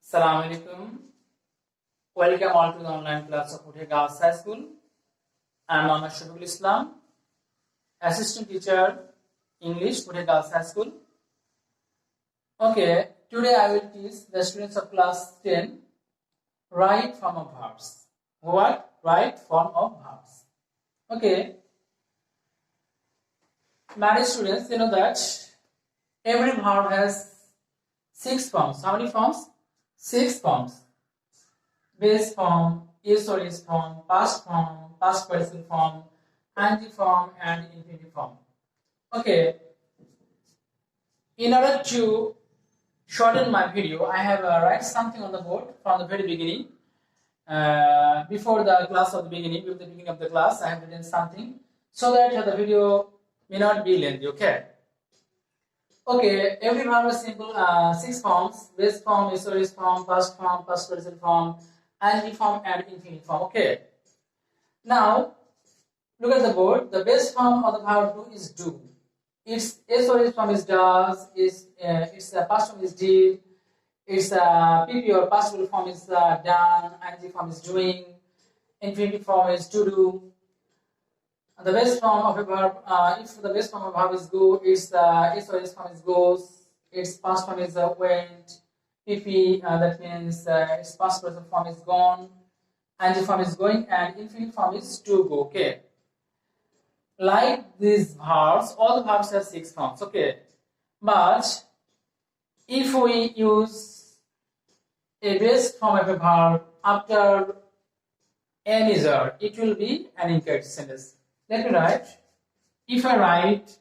Assalamu alaikum. Welcome all to the online class of Puthe Girls High School. I am Mohammad Shafiqul Islam, Assistant Teacher, English, Puthe Girls High School. Okay, today I will teach the students of class 10 right form of verbs. What? Right form of verbs. Okay, many students, you know that every verb has 6 forms. How many forms? 6 forms. Base form, is or is form, past participle form, ing form, and infinitive form. Okay, in order to shorten my video, I have write something on the board from the very beginning. Before the class of the beginning, before the beginning of the class, I have written something so that the video may not be lengthy. Okay, every verb is simple. 6 forms: base form, is or is form, past participle form, ing form, and infinitive form. Okay. Now look at the board. The base form of the verb do is do. Its is or is form is does. Its past form is did. Its PP or participle form is done. Ing form is doing. Infinitive form is to do. The base form of a verb, if the base form of a verb is go, its is or is form is goes. Its past form is went. PP, that means its past present form is gone. Ing form is going, and infinitive form is to go. Okay. Like these verbs, all the verbs have 6 forms. Okay. But if we use a base form of a verb after an is or, it will be an incorrect sentence. Let me write. If I write,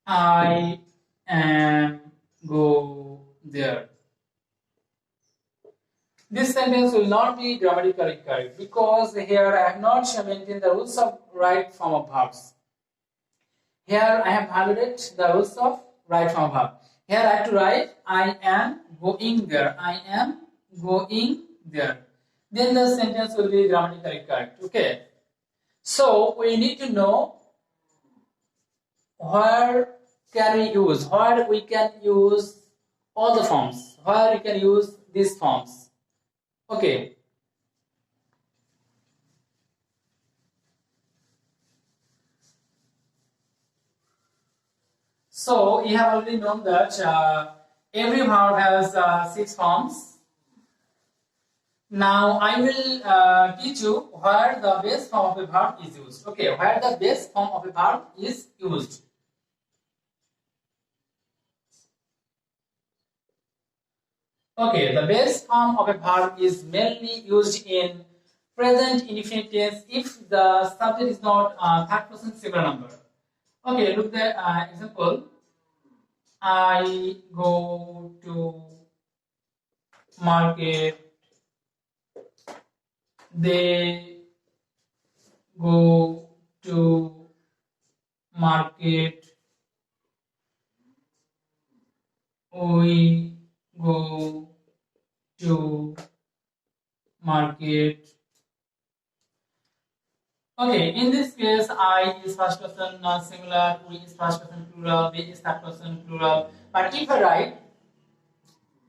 I am go there, this sentence will not be grammatically correct because here I have not maintained the rules of right form of verbs. Here I have violated the rules of right form of verb. Here I have to write, I am going there. I am going there. Then the sentence will be grammatically correct. Okay. So we need to know where can we use, where we can use all the forms, where we can use these forms. Okay. So you have already known that every verb has 6 forms. Now I will teach you where the base form of a verb is used. Okay, where the base form of a verb is used. Okay, the base form of a verb is mainly used in present indefinite tense if the subject is not third person singular number. Okay, look the example. I go to market. They go to market. We go to market. Okay, in this case, I is first person singular, we is first person plural, they is third person plural. But if I write,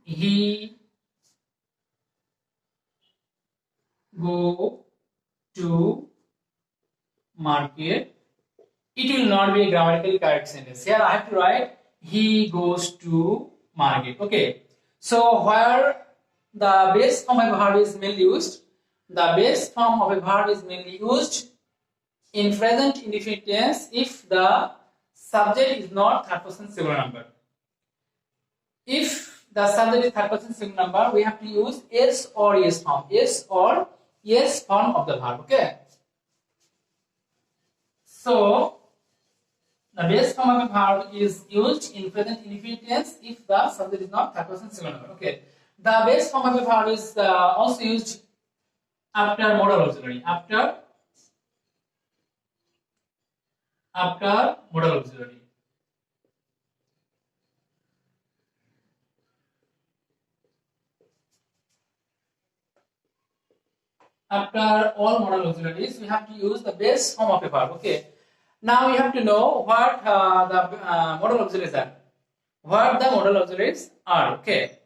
he go to market, it will not be a grammatically correct sentence. Here I have to write, he goes to market. Okay, so where the base form of a verb is mainly used, the base form of a verb is mainly used in present indefinite tense if the subject is not third person singular number. If the subject is third person singular number, we have to use is or yes form. Is or yes form of the verb. Okay. So the base form of a verb is used in present indefinite tense if the subject is not third person singular number. Okay. The base form of a verb is also used after modal auxiliary. After modal auxiliary. After all modal auxiliaries, we have to use the base form of a verb. Okay. Now we have to know what the modal auxiliaries are. What the modal auxiliaries are. Okay.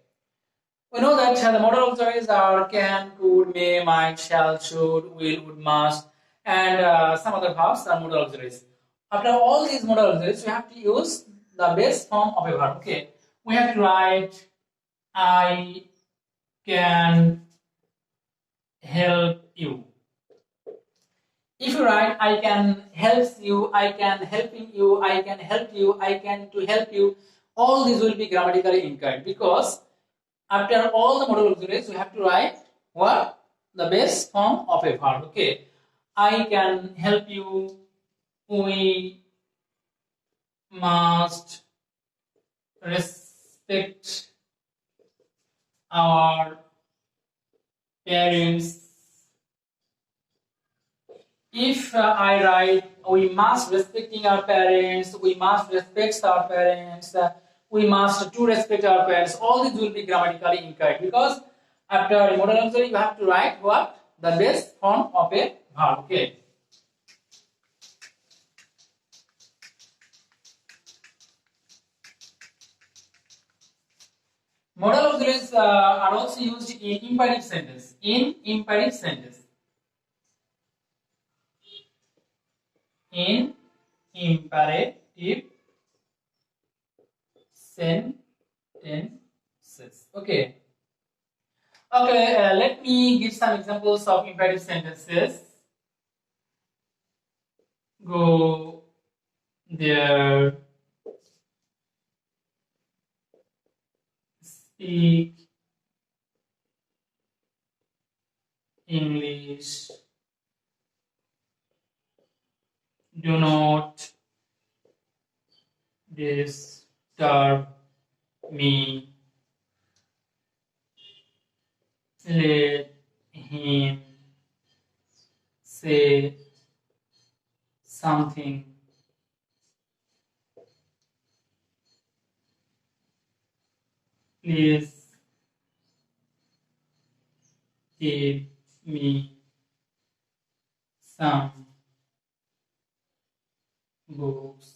We know that the modal auxiliaries are can, could, may, might, shall, should, will, would, must, and some other verbs are modal auxiliaries. After all these modal auxiliaries, we have to use the base form of a verb. Okay, we have to write I can help you. If you write I can help you, I can helping you, I can help you, I can to help you, all these will be grammatically incorrect because after all the modal auxiliaries, we have to write what? The base form of a verb. Okay. I can help you. We must respect our parents. If I write we must respecting our parents, we must respect our parents, we must to respect our parents, all these will be grammatically incorrect because after a modal auxiliary you have to write what? The base form of a verb. Okay. Modal auxiliaries are also used in imperative sentence. In imperative sentence. In imperative sentences. Okay. Okay. Let me give some examples of imperative sentences. Go there. Speak English. Do not disturb me. Let him say something. Please give me some books.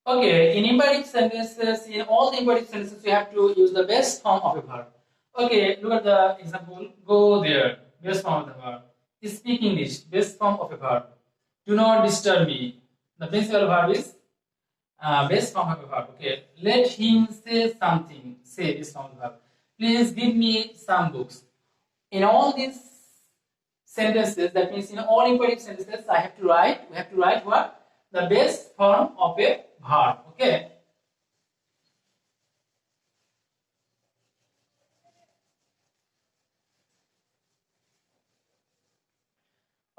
Okay, in imperative sentences, in all the imperative sentences, we have to use the base form of a verb. Okay, look at the example. Go there, base form of the verb. Speak English, base form of a verb. Do not disturb me. The principal verb is base form of a verb. Okay, let him say something. Say base form of the verb. Please give me some books. In all these sentences, that means in all imperative sentences, we have to write what? The base form of a verb. Okay.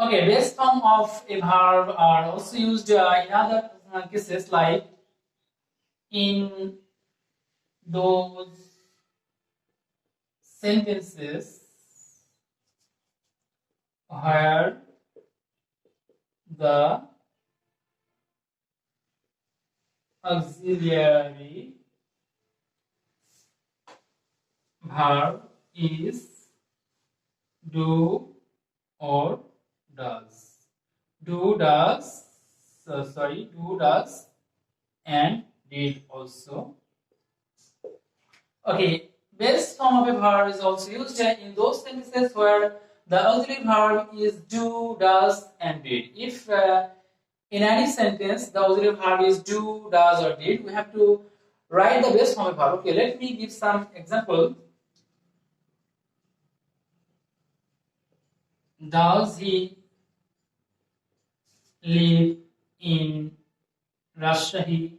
Okay, base form of a verb are also used in other cases like in those sentences where the auxiliary verb is do or does. Do, does, do, does, and did also. Okay, base form of a verb is also used in those sentences where the auxiliary verb is do, does, and did. If in any sentence the auxiliary verb is do, does, or did, we have to write the base form of a verb. Okay, let me give some example. Does he live in Rajshahi?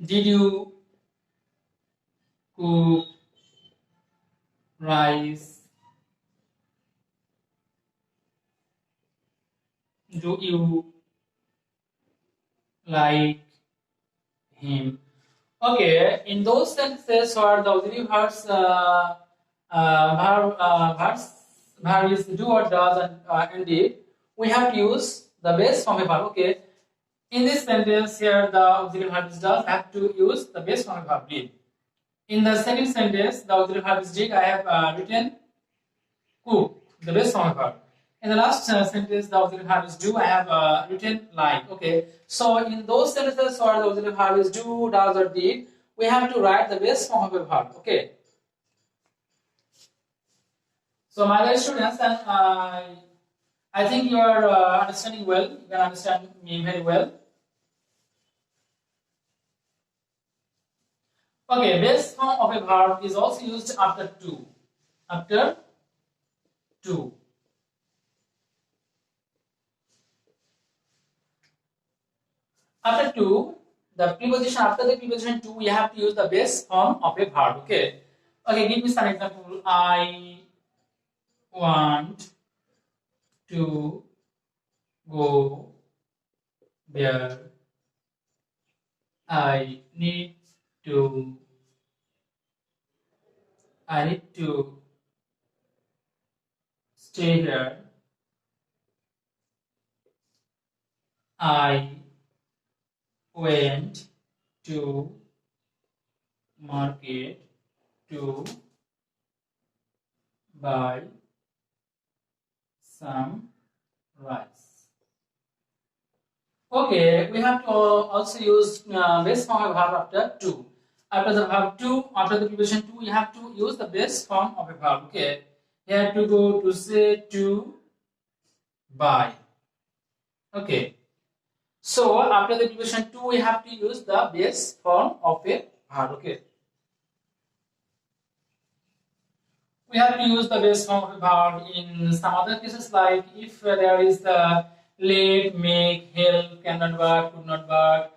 Did you cook rice? Do you like him? Okay, in those sentences where the auxiliary verb is do or does and did, we have to use the base form of a verb. Okay, in this sentence here, the auxiliary verb is does. I have to use the base form of a verb did. In the second sentence, the auxiliary verb is did. I have written cook, the base form of a verb. In the last sentence, the auxiliary verb is do. I have written like. Okay. So in those sentences where the auxiliary verb is do, does, or did, we have to write the base form of a verb. Okay. So my dear students, and I think you are understanding well. You can understand me very well. Okay, base form of a verb is also used after to. After to. After to, the preposition after the preposition to, we have to use the base form of a verb. Okay. Okay, give me some example. I want to go there. I need to. I need to stay here. I went to market to buy some rice. Okay, we have to also use base form of verb after to. After the verb to, after the preposition to, we have to use the base form of a verb. Okay, here to go, to say, to buy. Okay, so after the preposition to, we have to use the base form of a verb. Okay. We have to use the base form of a verb in some other cases, like if there is the late, make, help, cannot work, could not work.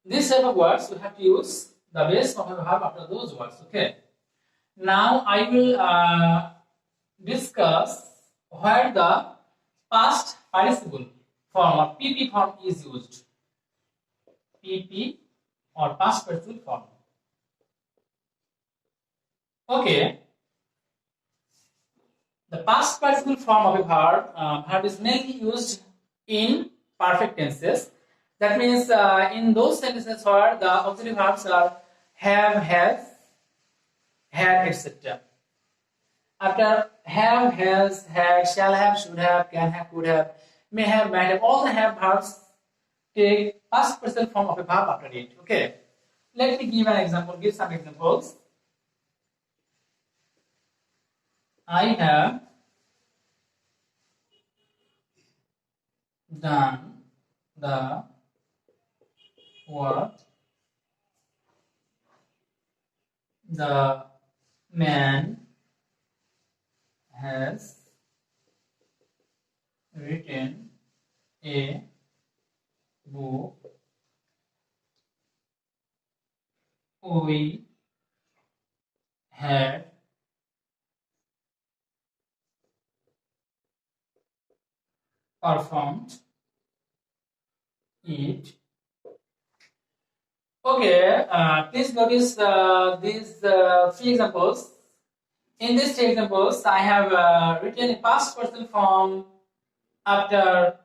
These type of words we have to use the base form of a verb after those words. Okay. Now I will discuss where the past participle form or PP form is used. PP or past participle form. Okay. The past participle form of a verb is mainly used in perfect tenses. That means in those sentences where the auxiliary verbs are have, had, etc. After have, has, had, shall have, should have, can have, could have, may have, might have, all the have verbs take past participle form of a verb after it. Okay. Let me give an example. Give some examples. I have done the work. The man has written a book. We had performed it. Okay, please notice these three examples. In these three examples, I have written a past participle form after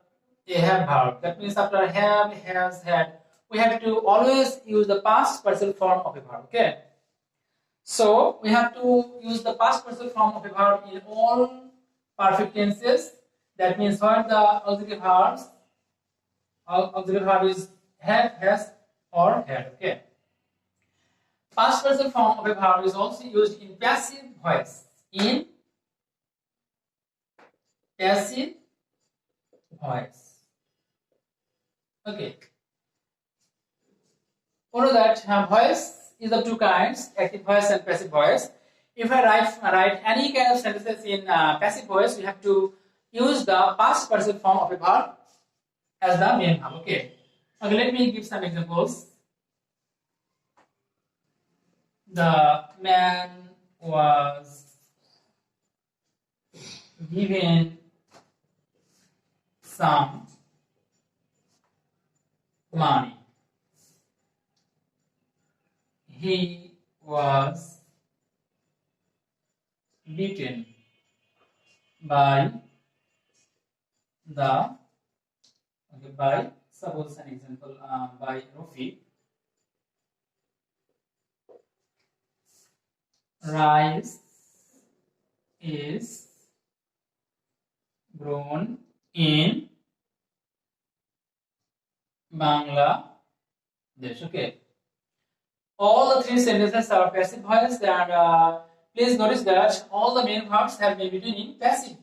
a have verb. That means after have, has, had, we have to always use the past participle form of a verb. Okay. So we have to use the past participle form of a verb in all perfect tenses. That means when the auxiliary verb is have, has, or had. Okay. Past participle form of a verb is also used in passive voice. In passive voice. Okay. We know that voice is of two kinds, active voice and passive voice. If I write any kind of sentences in passive voice, we have to use the past participle form of a verb as the main verb. Okay. Okay, let me give some examples. The man was given some money. He was beaten by the by, suppose an example, by Rafi. Rice is grown in Bangladesh. Okay. All the three sentences are passive voice, and please notice that all the main verbs have been written in passive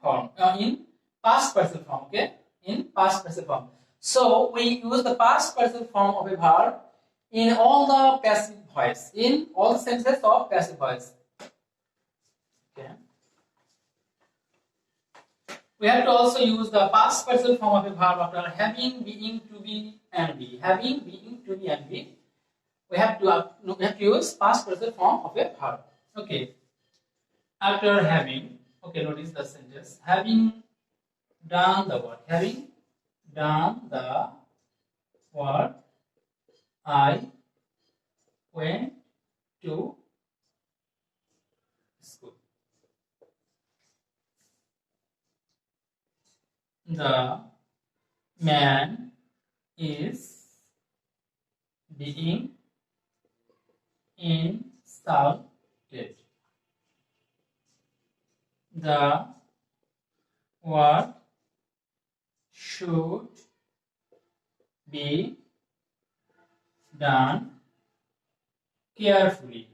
form, in past passive form. Okay, in past passive form. So we use the past passive form of a verb in all the passive voice, in all the sentences of passive voice. Okay. We have to also use the past passive form of a verb after having, being, to be, and be. Having, being, to be, and be. We have to use past passive form of a verb. Okay. After having, okay, notice the sentence. Having done the work. Having done the work, I went to school. The man is being insulted. The work should be done carefully.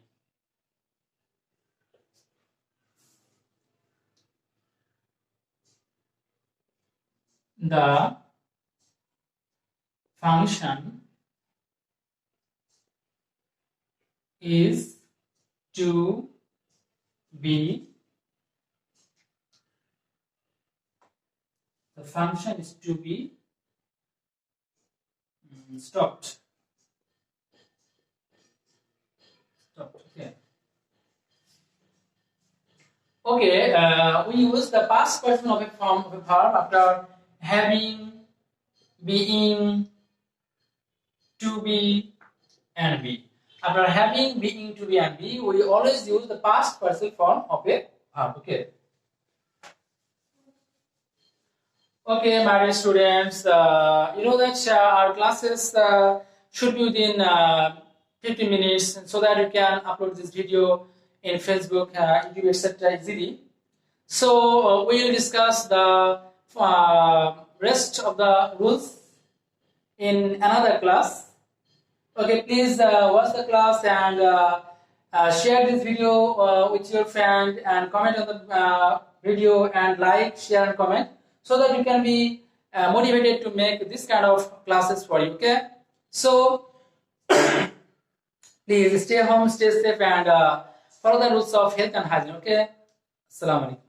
The function is to be. The function is to be stopped. Okay. Okay. We use the past person of a form of a verb after having, being, to be, and be. After having, being, to be, and be, we always use the past person form of a verb. Okay. Okay, my dear students, you know that our classes should be within 15 minutes so that you can upload this video in Facebook, YouTube, etc. easily. So we will discuss the rest of the rules in another class. Okay, please watch the class and share this video with your friend and comment on the video and like, share and comment, so that you can be motivated to make this kind of classes for you. Okay, so please stay home, stay safe, and follow the rules of health and hygiene. Okay, Assalamu alaikum.